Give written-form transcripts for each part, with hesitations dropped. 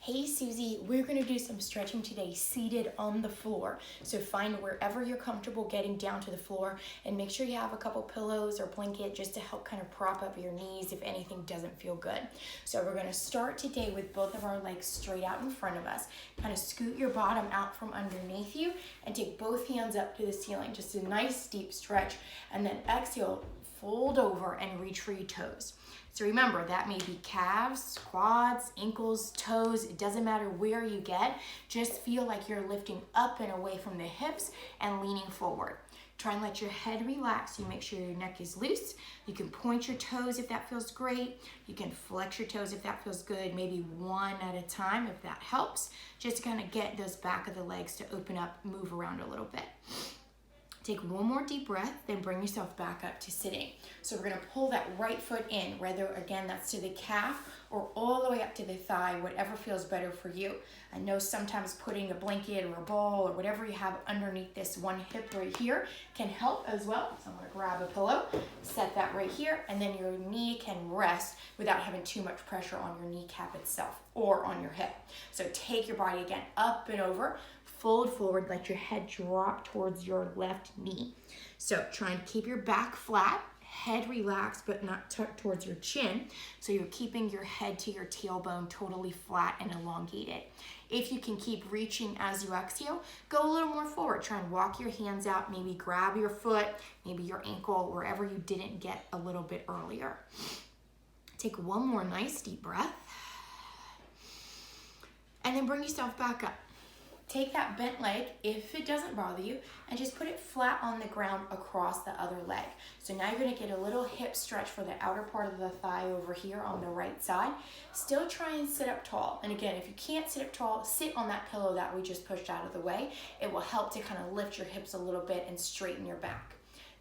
Hey Susie, we're going to do some stretching today seated on the floor. So find wherever you're comfortable getting down to the floor and make sure you have a couple pillows or blanket just to help kind of prop up your knees if anything doesn't feel good. So we're going to start today with both of our legs straight out in front of us. Kind of scoot your bottom out from underneath you and take both hands up to the ceiling. Just a nice deep stretch, and then exhale, fold over and reach for your toes. So remember, that may be calves, quads, ankles, toes, it doesn't matter where you get, just feel like you're lifting up and away from the hips and leaning forward. Try and let your head relax. You make sure your neck is loose. You can point your toes if that feels great. You can flex your toes if that feels good, maybe one at a time if that helps. Just to kind of get those back of the legs to open up, move around a little bit. Take one more deep breath, then bring yourself back up to sitting. So we're gonna pull that right foot in, whether again that's to the calf or all the way up to the thigh, whatever feels better for you. I know sometimes putting a blanket or a ball or whatever you have underneath this one hip right here can help as well. So I'm gonna grab a pillow, set that right here, and then your knee can rest without having too much pressure on your kneecap itself or on your hip. So take your body again up and over, fold forward, let your head drop towards your left knee. So trying to keep your back flat, head relaxed, but not tucked towards your chin. So you're keeping your head to your tailbone totally flat and elongated. If you can keep reaching as you exhale, go a little more forward. Try and walk your hands out, maybe grab your foot, maybe your ankle, wherever you didn't get a little bit earlier. Take one more nice deep breath. And then bring yourself back up. Take that bent leg, if it doesn't bother you, and just put it flat on the ground across the other leg. So now you're gonna get a little hip stretch for the outer part of the thigh over here on the right side. Still try and sit up tall. And again, if you can't sit up tall, sit on that pillow that we just pushed out of the way. It will help to kind of lift your hips a little bit and straighten your back.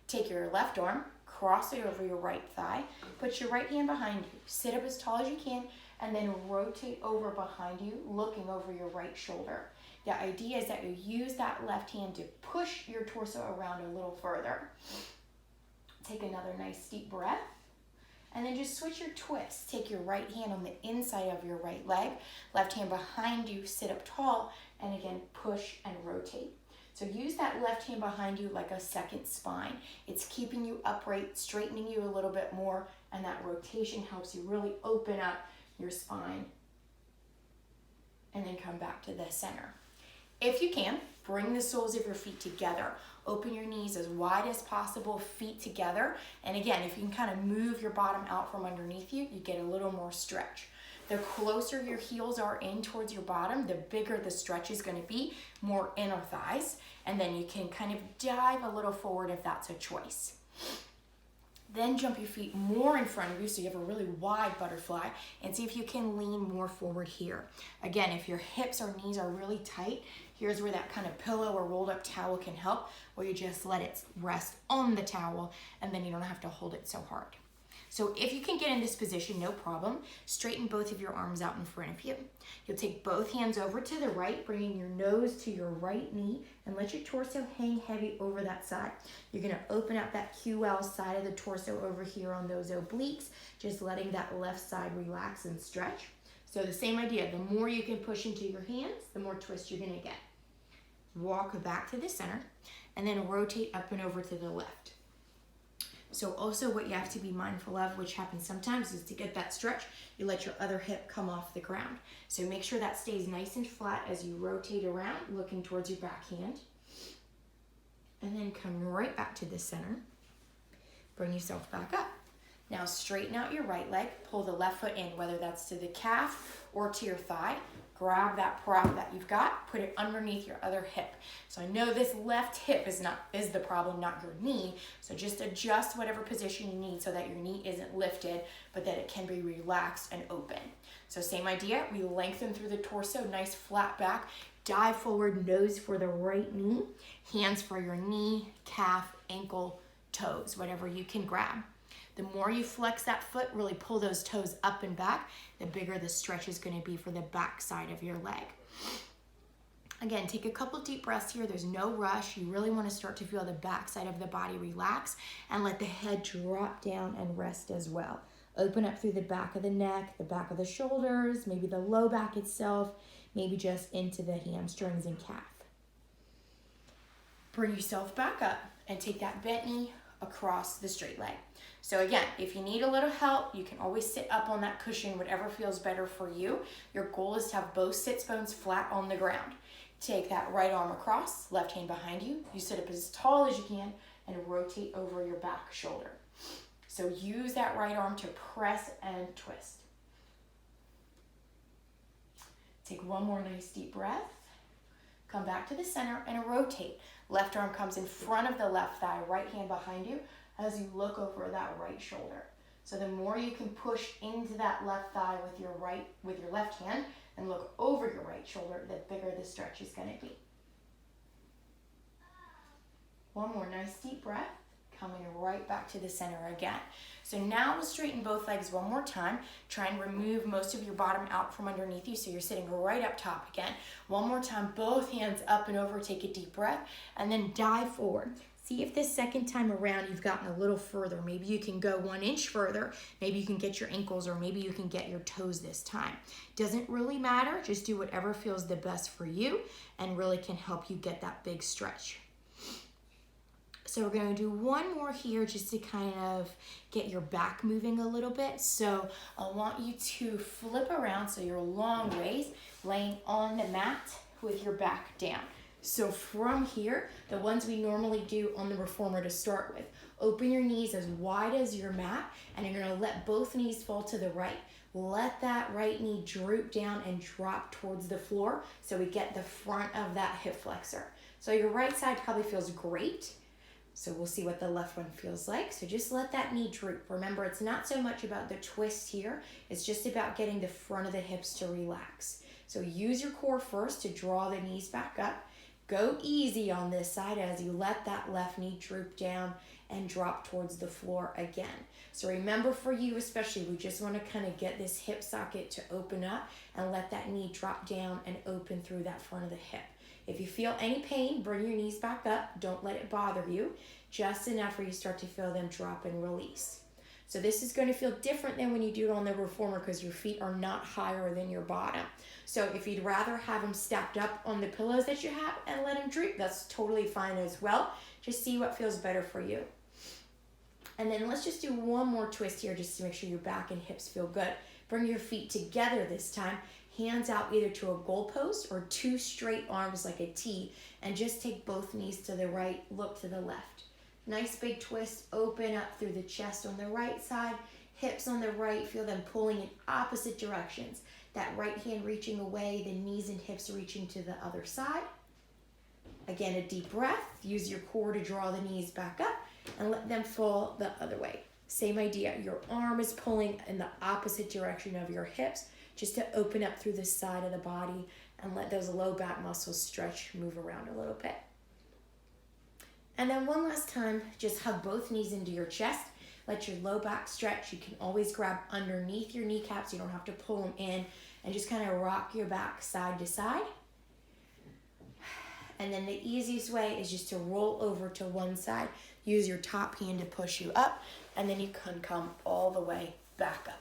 Take your left arm, cross it over your right thigh, put your right hand behind you, sit up as tall as you can, and then rotate over behind you, looking over your right shoulder. The idea is that you use that left hand to push your torso around a little further. Take another nice deep breath. And then just switch your twist. Take your right hand on the inside of your right leg, left hand behind you, sit up tall, and again, push and rotate. So use that left hand behind you like a second spine. It's keeping you upright, straightening you a little bit more, and that rotation helps you really open up your spine. And then come back to the center. If you can, bring the soles of your feet together. Open your knees as wide as possible, feet together. And again, if you can kind of move your bottom out from underneath you, you get a little more stretch. The closer your heels are in towards your bottom, the bigger the stretch is going to be, more inner thighs. And then you can kind of dive a little forward if that's a choice. Then jump your feet more in front of you so you have a really wide butterfly, and see if you can lean more forward here. Again, if your hips or knees are really tight, here's where that kind of pillow or rolled up towel can help, where you just let it rest on the towel and then you don't have to hold it so hard. So if you can get in this position, no problem. Straighten both of your arms out in front of you. You'll take both hands over to the right, bringing your nose to your right knee, and let your torso hang heavy over that side. You're gonna open up that QL side of the torso over here on those obliques, just letting that left side relax and stretch. So the same idea, the more you can push into your hands, the more twist you're gonna get. Walk back to the center, and then rotate up and over to the left. So also what you have to be mindful of, which happens sometimes, is to get that stretch, you let your other hip come off the ground. So make sure that stays nice and flat as you rotate around, looking towards your back hand. And then come right back to the center. Bring yourself back up. Now straighten out your right leg, pull the left foot in, whether that's to the calf or to your thigh. Grab that prop that you've got, put it underneath your other hip. So I know this left hip is the problem, not your knee. So just adjust whatever position you need so that your knee isn't lifted, but that it can be relaxed and open. So same idea, we lengthen through the torso, nice flat back, dive forward, nose for the right knee, hands for your knee, calf, ankle, toes, whatever you can grab. The more you flex that foot, really pull those toes up and back, the bigger the stretch is going to be for the back side of your leg. Again, take a couple deep breaths here. There's no rush. You really want to start to feel the back side of the body relax and let the head drop down and rest as well. Open up through the back of the neck, the back of the shoulders, maybe the low back itself, maybe just into the hamstrings and calf. Bring yourself back up and take that bent knee across the straight leg. So again, if you need a little help, you can always sit up on that cushion, whatever feels better for you. Your goal is to have both sits bones flat on the ground. Take that right arm across, left hand behind you. You sit up as tall as you can and rotate over your back shoulder. So use that right arm to press and twist. Take one more nice deep breath. Come back to the center and rotate. Left arm comes in front of the left thigh, right hand behind you as you look over that right shoulder. So the more you can push into that left thigh with your left hand and look over your right shoulder, the bigger the stretch is going to be. One more nice deep breath, coming right back to the center again. So now we'll straighten both legs one more time. Try and remove most of your bottom out from underneath you so you're sitting right up top again. One more time, both hands up and over, take a deep breath, and then dive forward. See if this second time around you've gotten a little further. Maybe you can go 1 inch further. Maybe you can get your ankles, or maybe you can get your toes this time. Doesn't really matter. Just do whatever feels the best for you and really can help you get that big stretch. So we're going to do one more here just to kind of get your back moving a little bit. So I want you to flip around so you're long ways laying on the mat with your back down. So from here, the ones we normally do on the reformer to start with, open your knees as wide as your mat, and you're going to let both knees fall to the right. Let that right knee droop down and drop towards the floor so we get the front of that hip flexor. So your right side probably feels great. So we'll see what the left one feels like. So just let that knee droop. Remember, it's not so much about the twist here. It's just about getting the front of the hips to relax. So use your core first to draw the knees back up. Go easy on this side as you let that left knee droop down and drop towards the floor again. So remember, for you especially, we just want to kind of get this hip socket to open up and let that knee drop down and open through that front of the hip. If you feel any pain, bring your knees back up. Don't let it bother you. Just enough where you start to feel them drop and release. So this is going to feel different than when you do it on the reformer because your feet are not higher than your bottom. So if you'd rather have them stacked up on the pillows that you have and let them droop, that's totally fine as well. Just see what feels better for you. And then let's just do one more twist here just to make sure your back and hips feel good. Bring your feet together this time. Hands out either to a goalpost or 2 straight arms like a T, and just take both knees to the right, look to the left. Nice big twist, open up through the chest on the right side, hips on the right, feel them pulling in opposite directions. That right hand reaching away, the knees and hips reaching to the other side. Again, a deep breath, use your core to draw the knees back up and let them fall the other way. Same idea, your arm is pulling in the opposite direction of your hips, just to open up through the side of the body and let those low back muscles stretch, move around a little bit. And then one last time, just hug both knees into your chest. Let your low back stretch. You can always grab underneath your kneecaps. You don't have to pull them in, and just kind of rock your back side to side. And then the easiest way is just to roll over to one side. Use your top hand to push you up, and then you can come all the way back up.